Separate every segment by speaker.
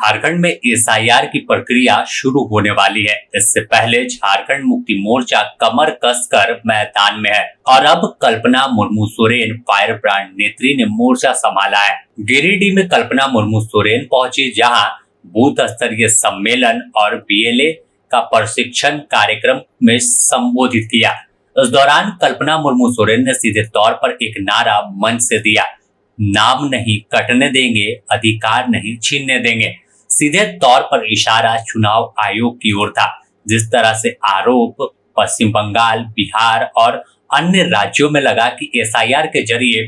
Speaker 1: झारखंड में एसआईआर की प्रक्रिया शुरू होने वाली है। इससे पहले झारखंड मुक्ति मोर्चा कमर कसकर मैदान में है और अब कल्पना मुर्मू सोरेन फायर ब्रांड नेत्री ने मोर्चा संभाला है। गिरिडीह में कल्पना मुर्मू सोरेन पहुंची, जहां बूथ स्तरीय सम्मेलन और बीएलए का प्रशिक्षण कार्यक्रम में संबोधित किया। इस दौरान कल्पना मुर्मू सोरेन ने सीधे तौर पर एक नारा मंच से दिया, नाम नहीं कटने देंगे, अधिकार नहीं छीनने देंगे। सीधे तौर पर इशारा चुनाव आयोग की ओर था। जिस तरह से आरोप पश्चिम बंगाल, बिहार और अन्य राज्यों में लगा कि एसआईआर के जरिए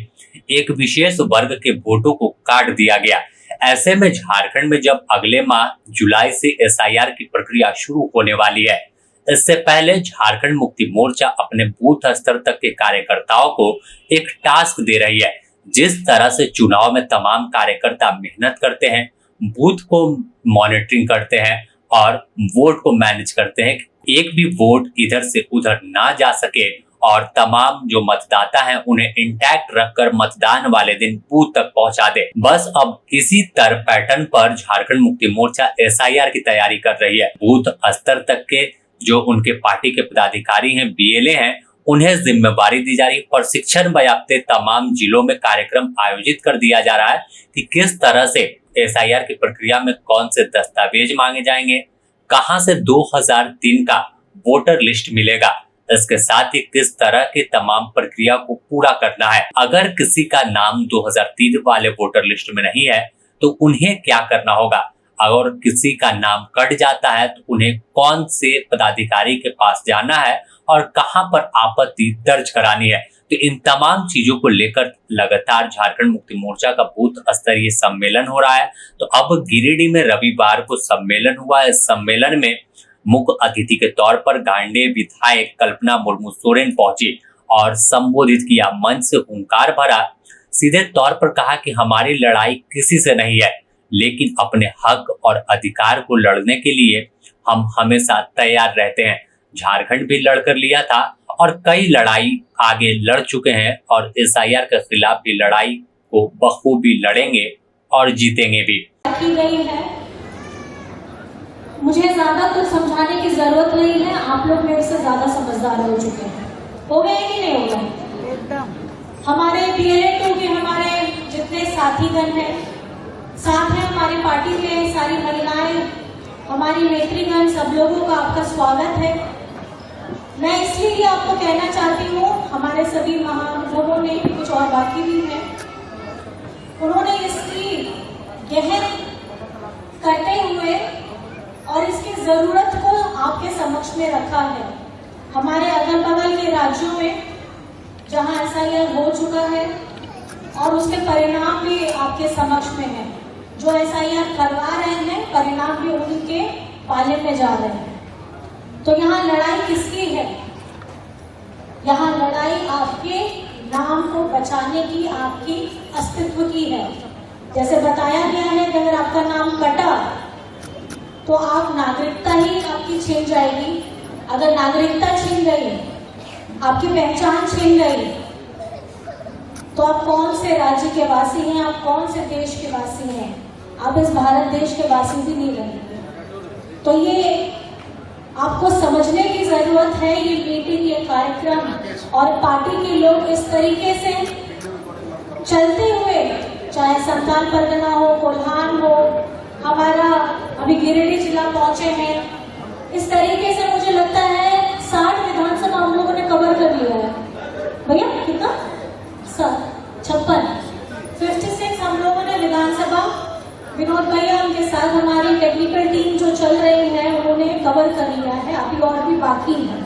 Speaker 1: एक विशेष वर्ग के वोटों को काट दिया गया, ऐसे में झारखंड में जब अगले माह जुलाई से एसआईआर की प्रक्रिया शुरू होने वाली है, इससे पहले झारखंड मुक्ति मोर्चा अपने बूथ स्तर तक के कार्यकर्ताओं को एक टास्क दे रही है। जिस तरह से चुनाव में तमाम कार्यकर्ता मेहनत करते हैं, बूथ को मॉनिटरिंग करते हैं और वोट को मैनेज करते हैं, एक भी वोट इधर से उधर ना जा सके और तमाम जो मतदाता हैं उन्हें इंटैक्ट रखकर मतदान वाले दिन बूथ तक पहुंचा दे। बस अब इसी तरह पैटर्न पर झारखंड मुक्ति मोर्चा एसआईआर की तैयारी कर रही है। बूथ स्तर तक के जो उनके पार्टी के पदाधिकारी हैं, बीएलए हैं, उन्हें जिम्मेवारी दी जा रही है। प्रशिक्षण बयाप्ते तमाम जिलों में कार्यक्रम आयोजित कर दिया जा रहा है कि किस तरह से एसआईआर की प्रक्रिया में कौन से दस्तावेज मांगे जाएंगे, कहां से 2003 का वोटर लिस्ट मिलेगा, इसके साथ ही किस तरह की तमाम प्रक्रिया को पूरा करना है। अगर किसी का नाम 2003 वाले वोटर लिस्ट में नहीं है तो उन्हें क्या करना होगा, अगर किसी का नाम कट जाता है तो उन्हें कौन से पदाधिकारी के पास जाना है और कहां पर आपत्ति दर्ज करानी है। तो इन तमाम चीजों को लेकर लगातार झारखंड मुक्ति मोर्चा का बूथ स्तरीय सम्मेलन हो रहा है। तो अब गिरिडीह में रविवार को सम्मेलन हुआ है। इस सम्मेलन में मुख्य अतिथि के तौर पर गांडेय विधायक कल्पना मुर्मू सोरेन पहुंची और संबोधित किया। मंच से हुंकार भरा, सीधे तौर पर कहा कि हमारी लड़ाई किसी से नहीं है, लेकिन अपने हक और अधिकार को लड़ने के लिए हम हमेशा तैयार रहते हैं। झारखंड भी लड़कर लिया था और कई लड़ाई आगे लड़ चुके हैं और एसआईआर के खिलाफ भी लड़ाई को बखूबी लड़ेंगे और जीतेंगे भी।
Speaker 2: की गई है, मुझे ज्यादा कुछ समझाने की जरूरत नहीं है। आप लोग मेरे से ज्यादा समझदार हो चुके हैं। हो गए कि नहीं हो गए? एकदम। हमारे बीएलए के हमारे जितने साथीगण हैं, साथ है हमारी पार्टी के सारी महिलाएं, हमारी नेत्रीगण, सब लोगों का आपका स्वागत है। मैं इसलिए आपको कहना चाहती हूँ, हमारे सभी महानुभावों ने, कुछ और बाकी भी हैं, उन्होंने इसकी गहन करते हुए और इसकी जरूरत को आपके समक्ष में रखा है। हमारे अगल बगल के राज्यों में जहाँ एसआईआर हो चुका है और उसके परिणाम भी आपके समक्ष में है। जो एसआईआर करवा रहे हैं, परिणाम भी उनके पाले में जा रहे हैं। तो यहाँ लड़ाई किसकी है? यहाँ लड़ाई आपके नाम को बचाने की, आपकी अस्तित्व की है। जैसे बताया गया है कि अगर आपका नाम कटा तो आप नागरिकता ही आपकी छीन जाएगी। अगर नागरिकता छीन गई, आपकी पहचान छीन गई, तो आप कौन से राज्य के वासी हैं, आप कौन से देश के वासी हैं? आप इस भारत देश के वासी भी नहीं रहेंगे। तो ये आपको समझने की जरूरत है। ये मीटिंग, ये कार्यक्रम और पार्टी के लोग इस तरीके से चलते हुए, चाहे संताल परगना हो, कोल्हान हो, हमारा अभी गिरिडीह जिला पहुंचे हैं, इस तरीके से मुझे लगता है 60 विधानसभा हम लोगों ने कवर कर लिया है। भैया कितना? 56 हम लोगों ने विधानसभा, विनोद भैया उनके साथ हमारी टेक्निकल टीम जो चल रही है उन्होंने कवर कर लिया है। अभी और भी बाकी है।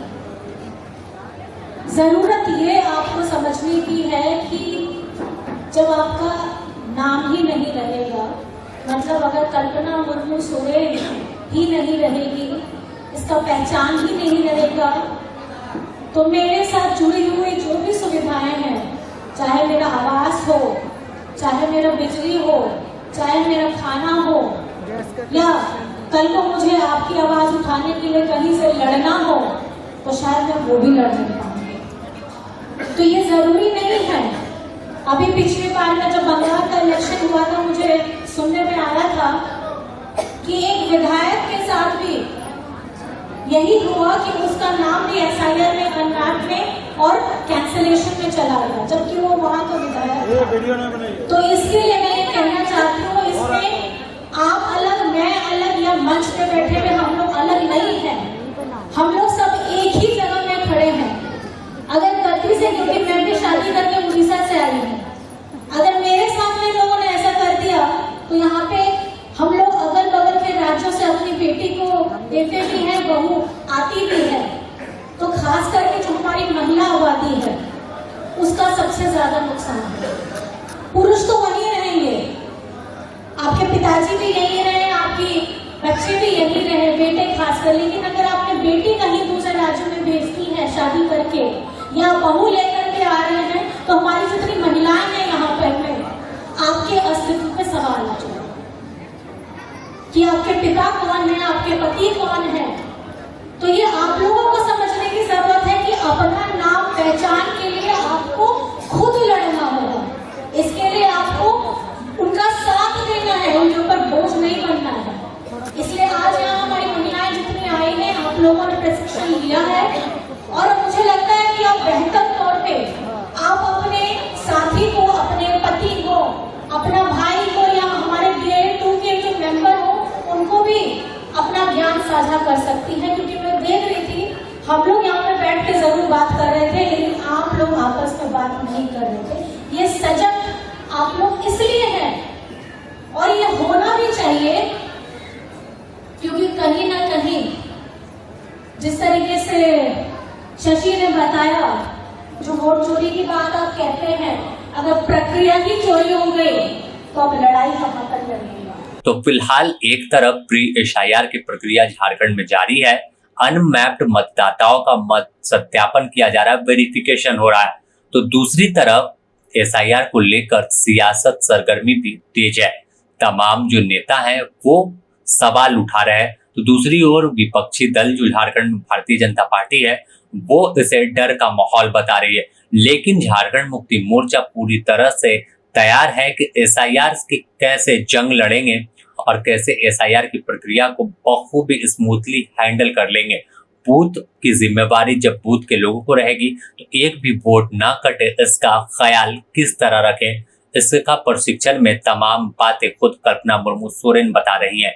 Speaker 2: जरूरत ये आपको समझने की है कि जब आपका नाम ही नहीं रहेगा, मतलब अगर कल्पना मुर्मू सोरेन ही नहीं रहेगी, इसका पहचान ही नहीं रहेगा, तो मेरे साथ जुड़ी हुई जो भी सुविधाएं हैं, चाहे मेरा आवास हो, चाहे मेरा बिजली हो, चाहे मेरा खाना हो, या कल को मुझे आपकी आवाज उठाने के लिए कहीं से लड़ना हो, तो शायद मैं वो भी लड़ नहीं पाऊंगी। तो ये जरूरी नहीं है। अभी पिछली बार में जब बंगाल का इलेक्शन हुआ था, मुझे सुनने में आया था विधायक के साथ भी यही हुआ कि उसका नाम भी एसआईआर में, अनमैप्ड में और कैंसिलेशन में चला गया, जबकि वो वहाँ का विधायक था। तो इसके लिए मैं ये कहना चाहती हूँ, इसमें आप अलग, मैं अलग, या मंच पे बैठे हुए हम लोग अलग नहीं हैं। हम लोग सब एक ही जगह में खड़े हैं। अगर गलती से, क्योंकि मैं भी शादी करके उड़ीसा से आई हूँ, अगर मेरे सामने लोगों ने ऐसा कर दिया तो यहाँ पे हम लोग अगल बगल के राज्यों से अपनी बेटी को देते भी हैं, बहू आती भी है, तो खास करके जो हमारी महिला आबादी है उसका सबसे ज्यादा नुकसान है। पुरुष तो वहीं रहेंगे, आपके पिताजी भी यहीं रहे, आपकी बच्चे भी यहीं रहे, बेटे खासकर, लेकिन अगर आपने बेटी कहीं दूसरे राज्यों में भेजती है शादी करके या बहू लेकर के आ रहे हैं, तो हमारी जितनी महिलाएं हैं यहाँ पर में आपके अस्तित्व पे सवाल आ जाए कि आपके पिता कौन है, आपके पति कौन है। तो ये आप लोगों को समझने की जरूरत है कि अपना नाम पहचान के लिए आपको खुद लड़ना होगा। इसके लिए आपको उनका साथ देना है, उनके ऊपर बोझ नहीं बनना है। इसलिए आज यहाँ हमारी महिलाएं जितनी आई हैं, आप लोगों ने प्रशिक्षण लिया है और मुझे लगता है कि आप बेहतर तौर पे आप अपने साथी को, अपने पति को, अपना भाई को या हमारे BLA2 के जो मेंबर हो उनको भी अपना ज्ञान साझा कर सकती है। क्योंकि मैं देख रही थी हम लोग यहाँ पे बैठ के जरूर बात कर रहे थे, लेकिन आप लोग आपस में बात नहीं कर रहे थे। ये सजग आप लोग इसलिए हैं और ये होना भी चाहिए, क्योंकि कहीं ना कहीं जिस तरीके से शशि ने बताया, जो वोट चोरी की बात आप कहते हैं, अगर प्रक्रिया की चोरी हो गई तो अब लड़ाई कहाँ तक लड़ेगी।
Speaker 1: तो फिलहाल एक तरफ प्री एसआईआर की प्रक्रिया झारखंड में जारी है, अनमैप्ड मतदाताओं का मत सत्यापन किया जा रहा है, वेरिफिकेशन हो रहा है, तो दूसरी तरफ एसआईआर को लेकर सियासत सरगर्मी भी तेज है। तमाम जो नेता हैं वो सवाल उठा रहे हैं, तो दूसरी ओर विपक्षी दल जो झारखंड में भारतीय जनता पार्टी है वो इसे डर का माहौल बता रही है। लेकिन झारखंड मुक्ति मोर्चा पूरी तरह से तैयार है कि एसआईआर की कैसे जंग लड़ेंगे और कैसे एसआईआर की प्रक्रिया को बखूबी स्मूथली हैंडल कर लेंगे। बूथ की जिम्मेवारी जब बूथ के लोगों को रहेगी तो एक भी वोट ना कटे, इसका ख्याल किस तरह रखें, इसका प्रशिक्षण में तमाम बातें खुद कल्पना मुर्मू सोरेन बता रही हैं।